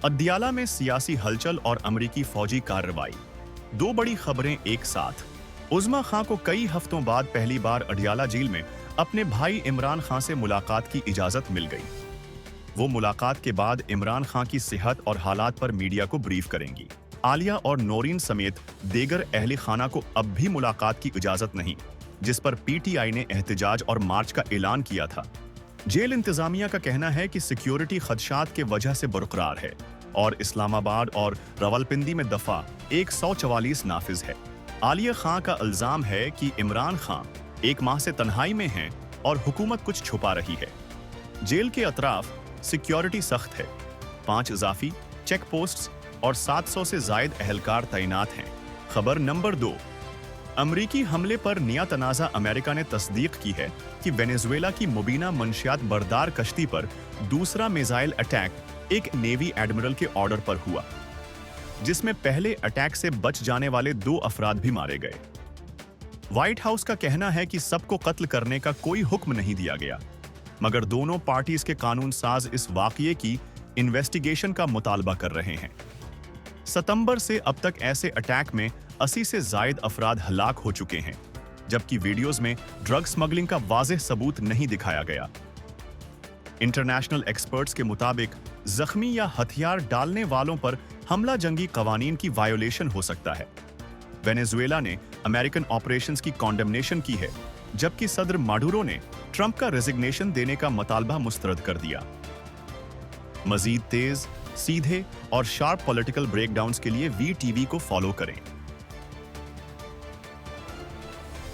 अदियाला में सियासी हलचल और अमेरिकी फौजी कार्रवाई। दो बड़ी खबरें एक साथ। उज़्मा खां को कई हफ्तों बाद पहली बार अडियाला जेल में अपने भाई इमरान खां से मुलाकात की इजाजत मिल गई। वो मुलाकात के बाद इमरान खां की सेहत और हालात पर मीडिया को ब्रीफ करेंगी। आलिया और नौरीन समेत देगर अहले खाना को अब भी मुलाकात की इजाजत नहीं, जिस पर पीटीआई ने एहतजाज और मार्च का ऐलान किया था। जेल इंतजामिया का कहना है कि सिक्योरिटी खदशात के वजह से बरकरार है और इस्लामाबाद और रावलपिंडी में दफा 144 नाफिज है। आलिया खां का इल्जाम है कि इमरान खां 1 माह से तन्हाई में हैं और हुकूमत कुछ छुपा रही है। जेल के अतराफ सिक्योरिटी सख्त है, 5 इजाफी चेक पोस्ट्स और 700 से जायद अहलकार तैनात हैं। खबर नंबर 2। अमरीकी हमले पर नया तनाज़ा। अमेरिका ने तस्दीक की है कि वेनेजुएला की मुबीना मंशियात बरदार कश्ती पर दूसरा मिसाइल अटैक एक नेवी एडमिरल के ऑर्डर पर हुआ, जिसमें पहले अटैक से बच जाने वाले 2 अफराद भी मारे गए। व्हाइट हाउस का कहना है कि सबको कत्ल करने का कोई हुक्म नहीं दिया गया, मगर दोनों पार्टीज के कानून साज इस वाकये की इन्वेस्टिगेशन का मुतालबा कर रहे हैं। सितंबर से अब तक ऐसे अटैक में 80 से जायद अफराद हलाक हो चुके हैं, जबकि वीडियोज में ड्रग स्मगलिंग का वाज़ेह सबूत नहीं दिखाया गया। इंटरनेशनल एक्सपर्ट्स के मुताबिक जख्मी या हथियार डालने वालों पर हमला जंगी कवानीन की वायोलेशन हो सकता है। वेनेजुएला ने अमेरिकन ऑपरेशंस की कॉन्डेमनेशन की है, जबकि सदर माडुरो ने ट्रंप का रेजिग्नेशन देने का मुतालबा मुस्तरद कर दिया। मजीद तेज, सीधे और शार्प पॉलिटिकल ब्रेकडाउन्स के लिए वीटीवी को फॉलो करें।